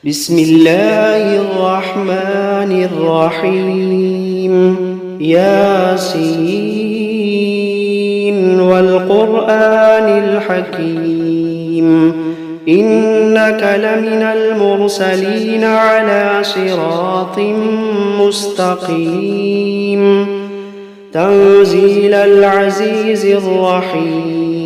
بسم الله الرحمن الرحيم ياسين والقرآن الحكيم إنك لمن المرسلين على صراط مستقيم تنزيل العزيز الرحيم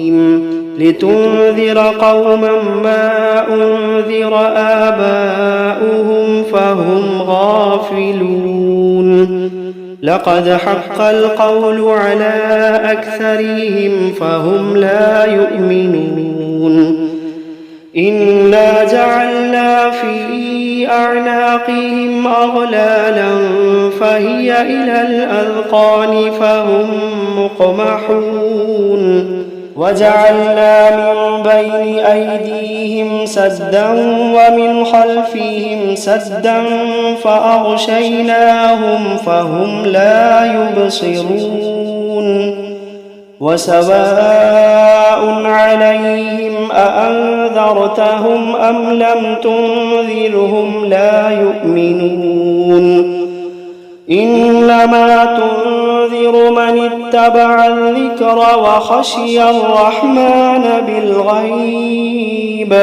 لتنذر قوما ما أنذر آباؤهم فهم غافلون لقد حق القول على أكثرهم فهم لا يؤمنون إنا جعلنا في أعناقهم أغلالا فهي إلى الأذقان فهم مقمحون وجعلنا من بين أيديهم سدا ومن خلفهم سدا فأغشيناهم فهم لا يبصرون وسواء عليهم أأنذرتهم أم لم تنذرهم لا يؤمنون إنما تنذر من اتبع الذكر وخشي الرحمن بالغيب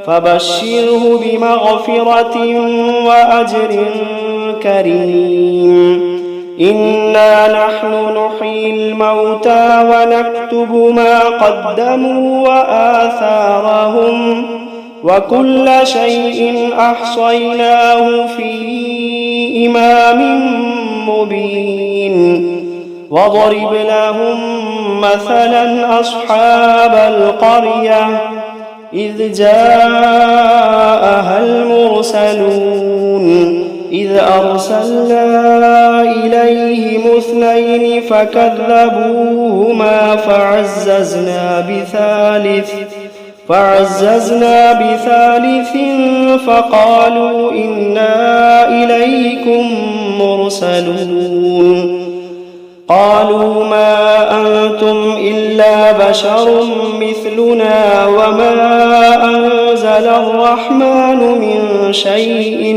فبشره بمغفرة وأجر كريم إنا نحن نحيي الموتى ونكتب ما قدموا وآثارهم وكل شيء أحصيناه في إمام مبين واضرب لهم مثلا أصحاب القرية إذ جاءها المرسلون إذ أرسلنا إليهم اثنين فكذبوهما فعززنا بثالث فقالوا إنا إليكم مرسلون قالوا ما أنتم إلا بشر مثلنا وما أنزل الرحمن من شيء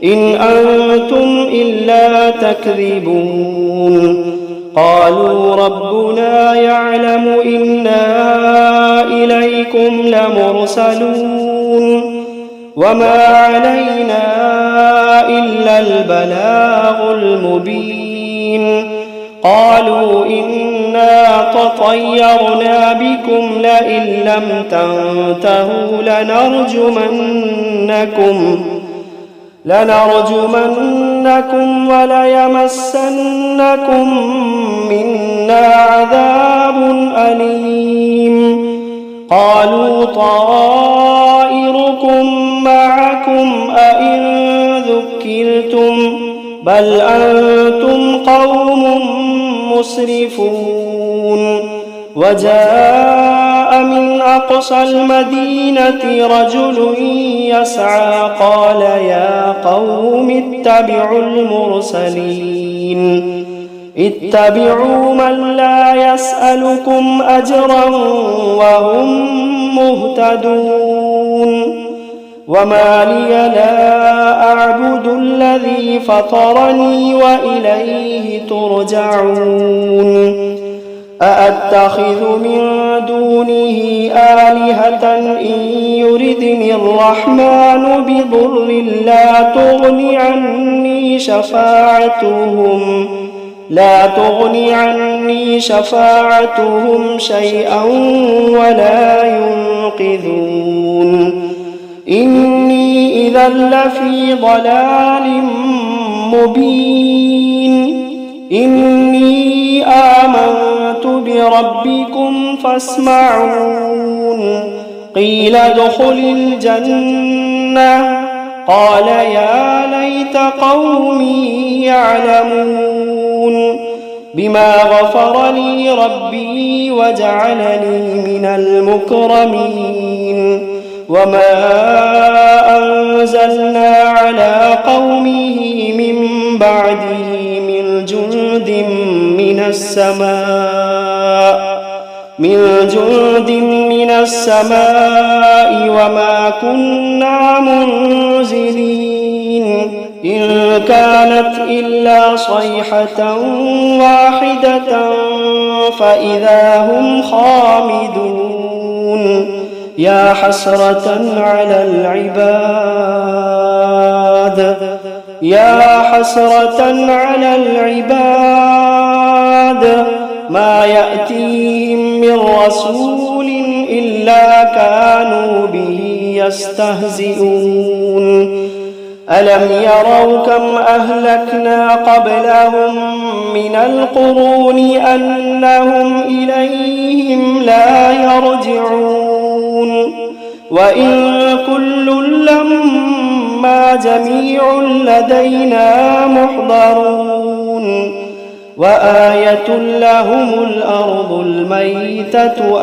إن أنتم إلا تكذبون قالوا ربنا يعلم إنا إليكم لمرسلون وما علينا إلا البلاغ المبين قالوا إنا تطيرنا بكم لئن لم تنتهوا لنرجمنكم وليمسنكم منا عذاب أليم قالوا طائركم معكم أئن ذكرتم بل أنتم قوم مسرفون وجاء من أقصى المدينة رجل يسعى قال يا قوم اتبعوا من لا يسألكم أجرا وهم مهتدون وما لي لا أعبد الذي فطرني وإليه ترجعون أأتخذ من دونه آلهة إن يردني الرحمن بضر لا تغني عني شفاعتهم شيئا ولا ينقذون إني إذا لفي ضلال مبين إني آمنت بربكم فاسمعون قيل ادخل الجنة قال يا ليت قومي يعلمون بما غفر لي ربي وجعلني من المكرمين وما أنزلنا على قومه من بعده من جند من السماء من جند من السماء وما كنا منزلين إن كانت إلا صيحة واحدة فإذا هم خامدون يا حسرة على العباد يا حسرة على العباد ما يأتيهم من رسول إلا كانوا به يستهزئون ألم يروا كم أهلكنا قبلهم من القرون أنهم إليهم لا يرجعون وإن كل لما جميع لدينا محضرون وآية لهم الأرض الميتة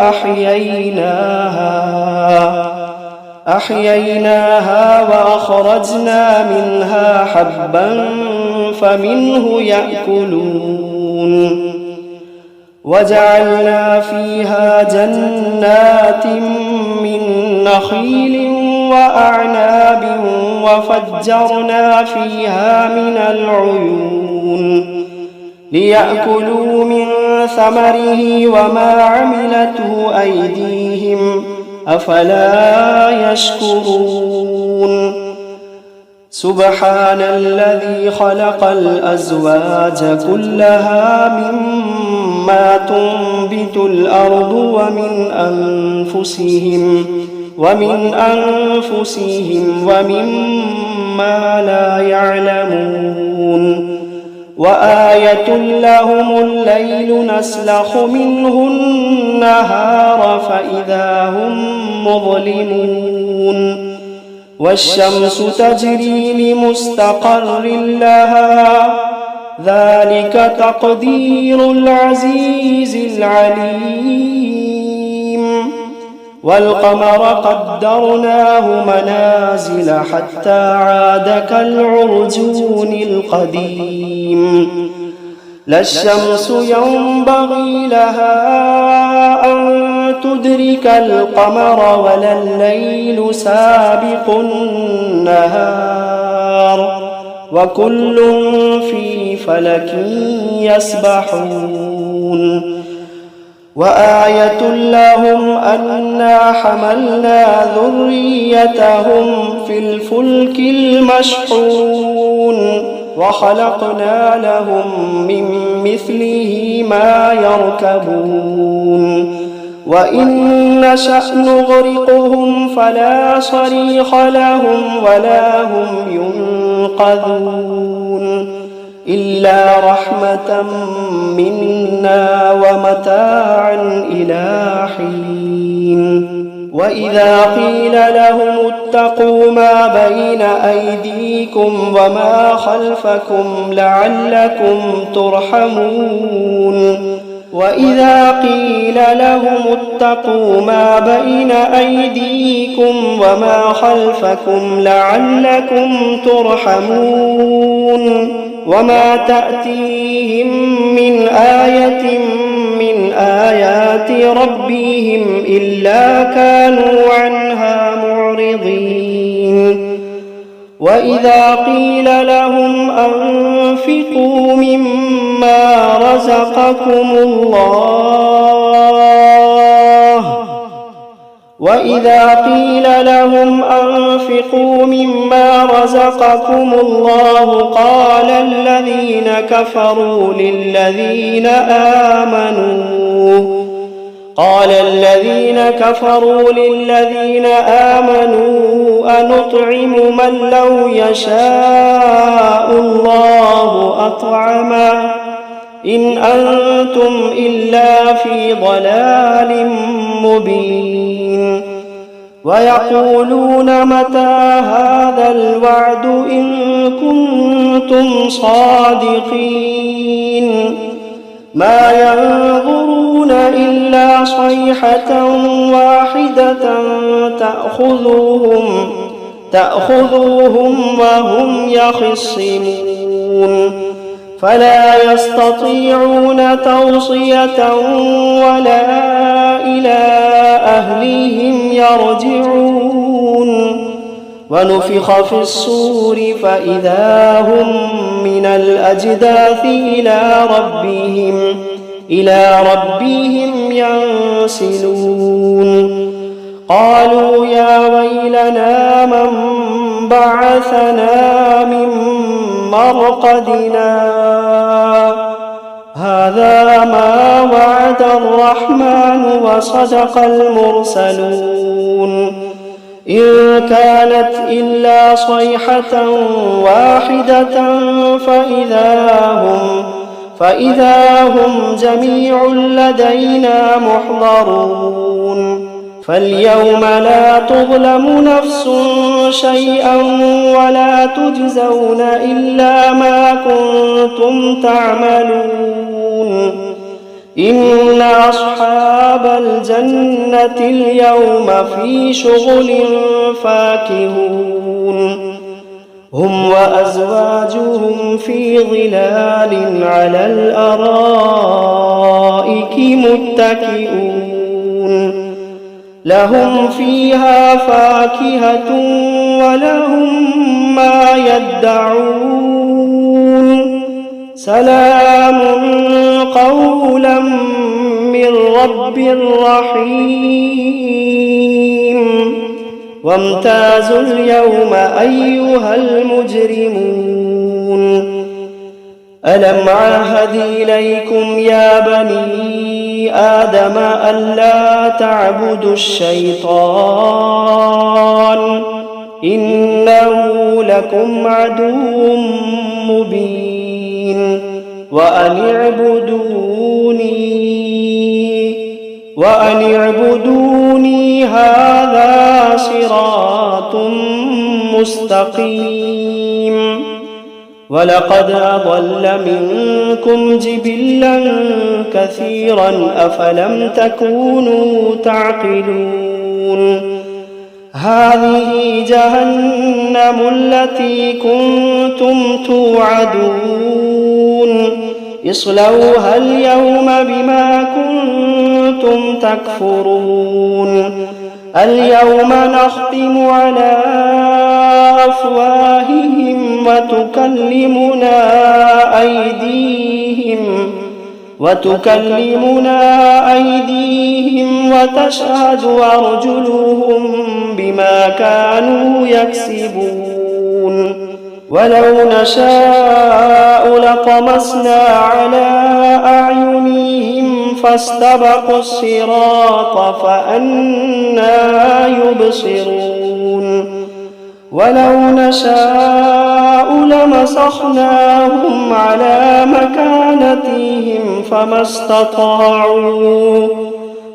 أحييناها وأخرجنا منها حبا فمنه يأكلون وجعلنا فيها جنات من نخيل وأعناب وفجرنا فيها من العيون ليأكلوا من ثمره وما عملته أيديهم أفلا يشكرون سبحان الذي خلق الأزواج كلها مما تنبت الأرض ومن أنفسهم ومما لا يعلمون وآية لهم الليل نسلخ منه النهار فإذا هم مظلمون والشمس تجري لمستقر لها ذلك تقدير العزيز العليم والقمر قدرناه منازل حتى عاد كالعرجون القديم لا الشمس ينبغي لها أن تدرك القمر ولا الليل سابق النهار وكل في فلك يسبحون وآية لهم أنا حملنا ذريتهم في الفلك المشحون وخلقنا لهم من مثله ما يركبون وإن نشأ نغرقهم فلا صريخ لهم ولا هم ينقذون إلا رحمة منا ومتاعا إلى حين وإذا قيل لهم اتقوا ما بين أيديكم وما خلفكم لعلكم ترحمون وإذا قيل لهم اتقوا ما بين أيديكم وما خلفكم لعلكم ترحمون وما تأتيهم من آية من آيات ربهم إلا كانوا عنها معرضين وإذا قيل لهم أنفقوا مما رزقكم الله قال الذين كفروا للذين آمنوا أنطعم من لو يشاء الله أطعمه إن أنتم إلا في ضلال مبين ويقولون متى هذا الوعد إن كنتم صادقين ما ينظرون إلا صيحة واحدة تأخذوهم وهم يخصمون فلا يستطيعون توصية ولا إلى أهلهم يرجعون ونفخ في الصور فإذا هم من الأجداث إلى ربهم ينسلون قالوا يا ويلنا من بعثنا من مرقدنا هذا ما وعد الرحمن وصدق المرسلون إن كانت إلا صيحة واحدة فإذا هم جميع لدينا محضرون فاليوم لا تظلم نفس شيئا ولا تجزون إلا ما كنتم تعملون إن أصحاب الجنة اليوم في شغل فاكهون هم وأزواجهم في ظلال على الأرائك متكئون لهم فيها فاكهة ولهم ما يدعون سلام قولا من رب رحيم وامتازوا اليوم أيها المجرمون ألم عهد إليكم يا بني آدم ألا تعبدوا الشيطان إنه لكم عدو مبين وأن اعبدوني هذا صراط مستقيم ولقد أضل منكم جبلا كثيرا أفلم تكونوا تعقلون هذه جهنم التي كنتم توعدون اصلوها اليوم بما كنتم تكفرون اليوم نختم على أفواههم وتكلمنا أيديهم وتشهد أرجلهم بما كانوا يكسبون ولو نشاء لطمسنا على أعينهم فاستبقوا الصراط فأنى يبصرون ولو نشاء لمسخناهم على مكانتهم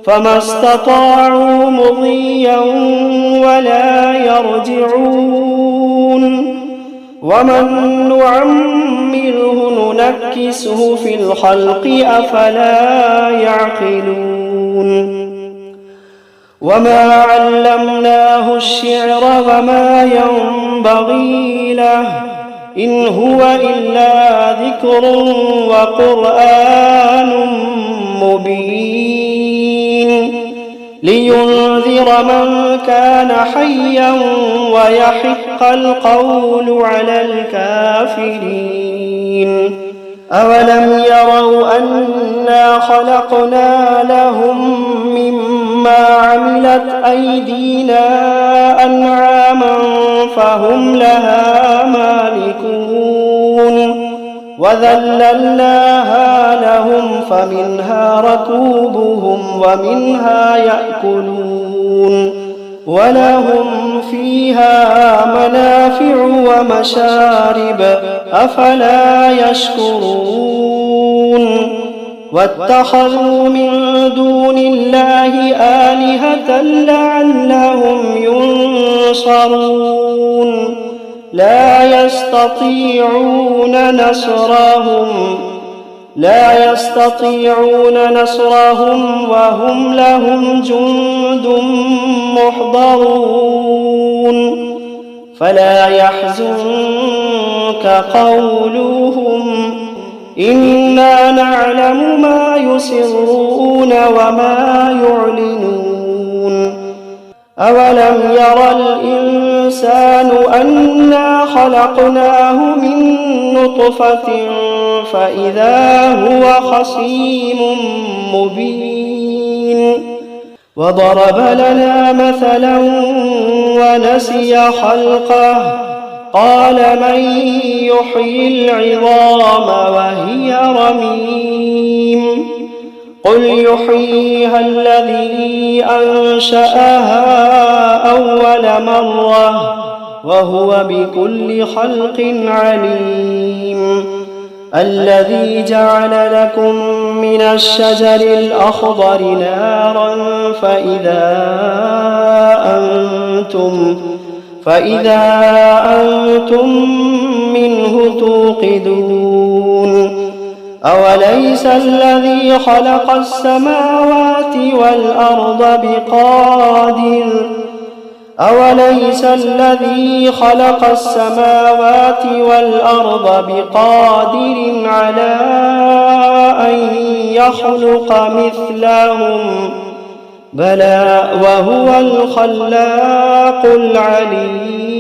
فما استطاعوا مضيا ولا يرجعون ومن نعمره ننكسه في الخلق أفلا يعقلون وما علمناه الشعر وما ينبغي له إن هو إلا ذكر وقرآن مبين لينذر من كان حيا ويحق القول على الكافرين أولم يروا أنا خلقنا لهم مما عملت أيدينا أنعاما فهم لها مالكون وذللناها لهم فمنها ركوبهم ومنها يأكلون ولهم فيها منافع ومشارب أفلا يشكرون واتخذوا من دون الله آلهة لعلهم ينصرون لا يستطيعون نصرهم وهم لهم جند محضرون فلا يحزنك قولهم إنا نعلم ما يسرون وما يعلنون أولم ير الإنسان أنا خلقناه من نطفة فإذا هو خصيم مبين وضرب لنا مثلا ونسي خلقه قال من يحيي العظام وهي رميم قل يحييها الذي أنشأها أول مرة وهو بكل خلق عليم الذي جعل لكم من الشجر الأخضر نارا فإذا أنتم منه توقدون أوليس الذي خلق السماوات والأرض بقادر على أن يخلق مثلهم بلى وهو الخلاق العليم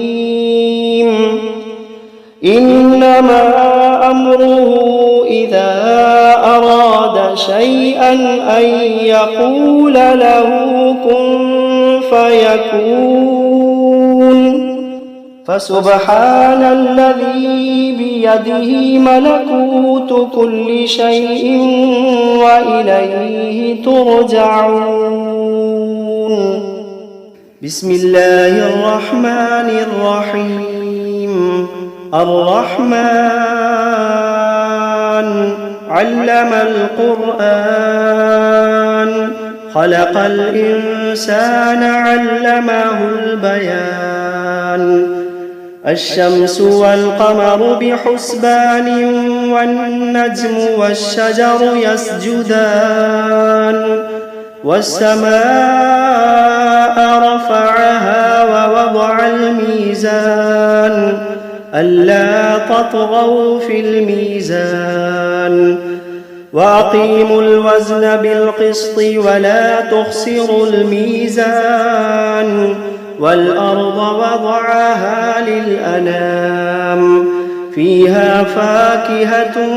إنما أمره إذا أراد شيئا أن يقول له كن فيكون فسبحان الذي بيده ملكوت كل شيء وإليه ترجعون بسم الله الرحمن الرحيم الرحمن علم القرآن خلق الإنسان علمه البيان الشمس والقمر بحسبان والنجم والشجر يسجدان والسماء رفعها ووضع الميزان ألا تطغوا في الميزان وأقيموا الوزن بالقسط ولا تخسروا الميزان والأرض وضعها للأنام فيها فاكهة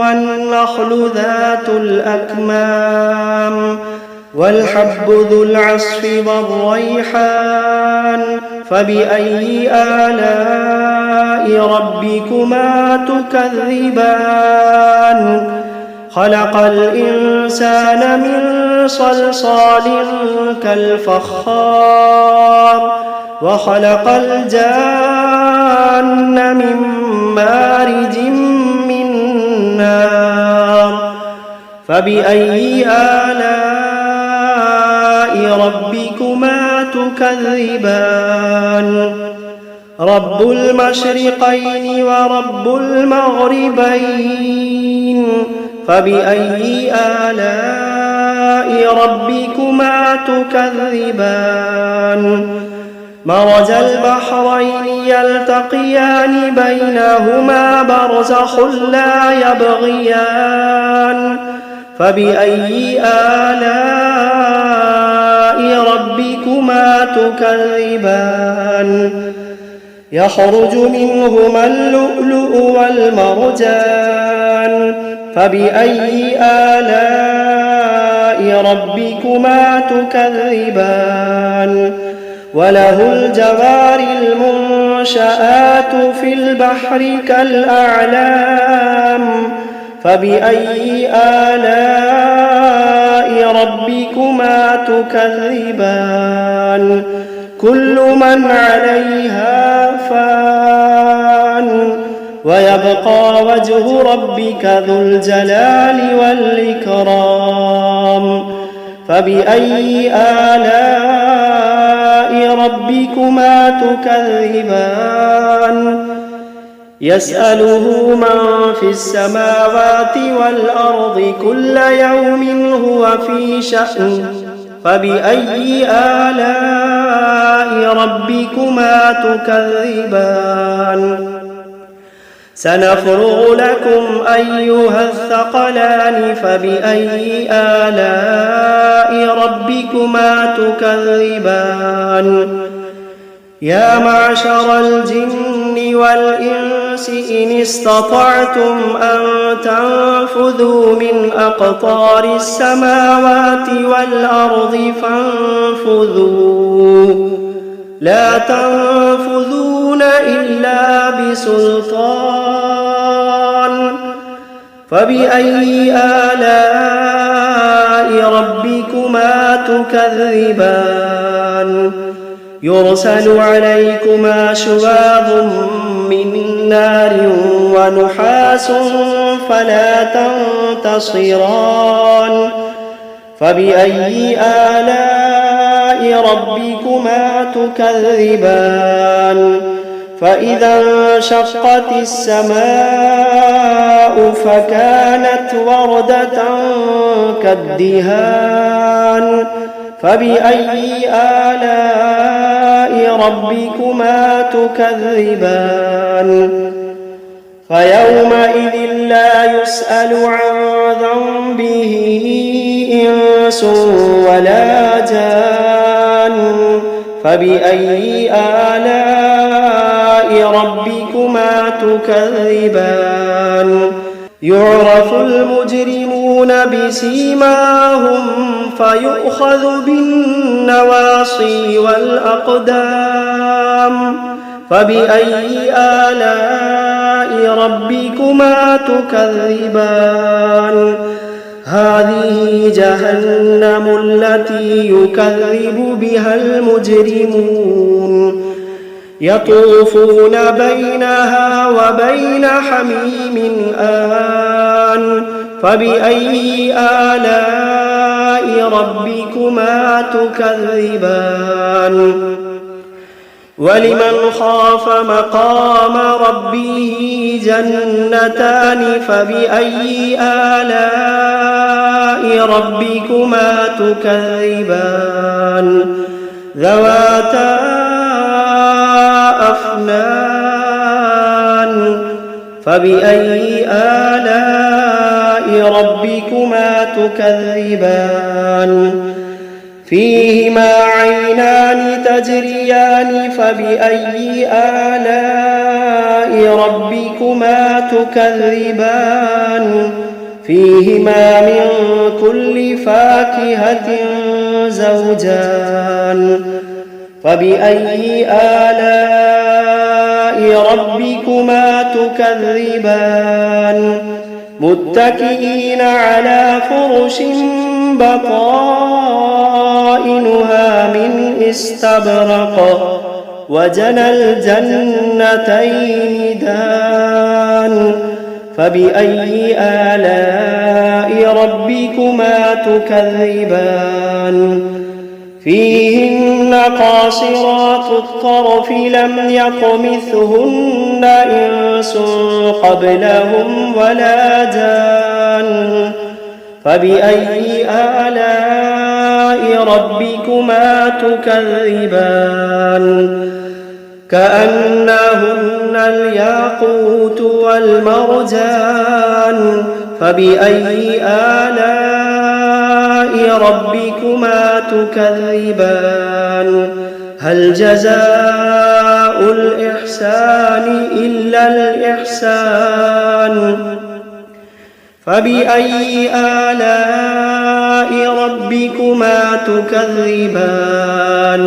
والنخل ذات الأكمام والحب ذو العصف والريحان فبأي آلاء ربكما تكذبان خلق الإنسان من صلصال كالفخار وخلق الجان من مارج من نار فبأي آلاء ربكما تكذبان رب المشرقين ورب المغربين فبأي آلاء ربكما تكذبان مرج البحرين يلتقيان بينهما برزخ لا يبغيان فبأي آلاء ربكما تكذبان يخرج منهما اللؤلؤ والمرجان فبأي آلاء ربكما تكذبان وله الجوار المنشآت في البحر كالأعلام فبأي آلاء ربكما تكذبان كل من عليها فان ويبقى وجه ربك ذو الجلال والإكرام فبأي آلاء ربكما تكذبان يسأله من في السماوات والأرض كل يوم هو في شأن فبأي آلاء ربكما تكذبان سنفرغ لكم أيها الثقلان فبأي آلاء ربكما تكذبان يا معشر الجن والإنس إن استطعتم أن تنفذوا من أقطار السماوات والأرض فانفذوا لا تنفذون إلا بسلطان فبأي آلاء ربكما تكذبان يرسل عليكما شواظ من نار ونحاس فلا تنتصران فبأي آلاء ربكما تكذبان فإذا انشقت السماء فكانت وردة كالدهان فبأي آلاء ربكما تكذبان فيومئذ لا يسأل عن ذنبه إنس ولا جان فبأي آلاء ربكما تكذبان يعرف المجرمون بسيماهم فيؤخذ بالنواصي والأقدام فبأي آلاء ربكما تكذبان هذه جهنم التي يكذب بها المجرمون يطوفون بينها وبين حميم آن فبأي آلاء ربكما تكذبان ولمن خاف مقام ربه جنتان فبأي آلاء ربكما تكذبان ذواتا أفنان فبأي آلاء ربكما تكذبان فيهما عينان تجريان فبأي آلاء ربكما تكذبان فيهما من كل فاكهة زوجان فبأي آلاء ربكما تكذبان متكئين على فرش بطائنها من استبرق وجنى الجنتين دان فبأي آلاء ربكما تكذبان فيهن قاصرات الطرف لم يطمثهن إنس قبلهم ولا جان فبأي آلاء ربكما تكذبان كأنهن الياقوت والمرجان فبأي آلاء ربكما تكذبان هل جزاء الإحسان إلا الإحسان فبأي آلاء ربكما تكذبان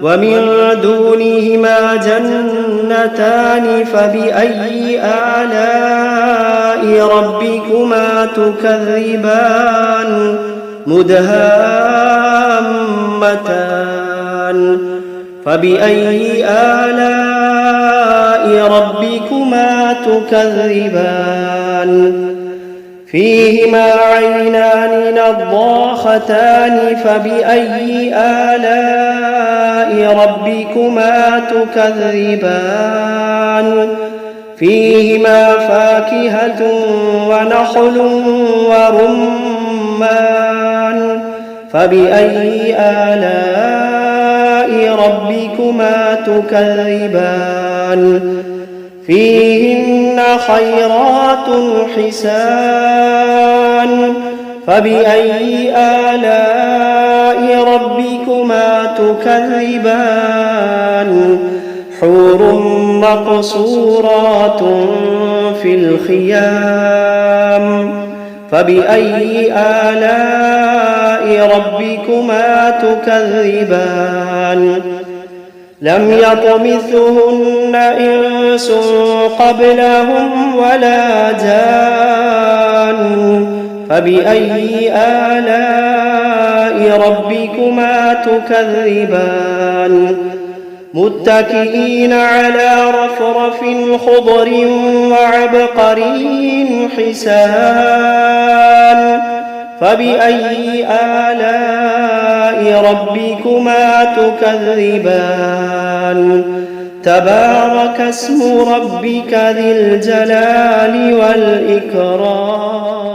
ومن دونهما جنتان فبأي آلاء ربكما تكذبان مدهامتان فبأي آلاء ربكما تكذبان فيهما عينان نضاختان فبأي آلاء ربكما تكذبان فيهما فاكهة ونخل ورمان فبأي آلاء ربكما تكذبان فيهن خيرات حسان فبأي آلاء ربكما تكذبان حور مقصورات في الخيام فبأي آلاء ربكما تكذبان لم يطمثهن إنس قبلهم ولا جان فبأي آلاء ربكما تكذبان متكئين على رفرف خضر وعبقري حسان فبأي آلاء ربكما تكذبان تبارك اسم ربك ذي الجلال والإكرام.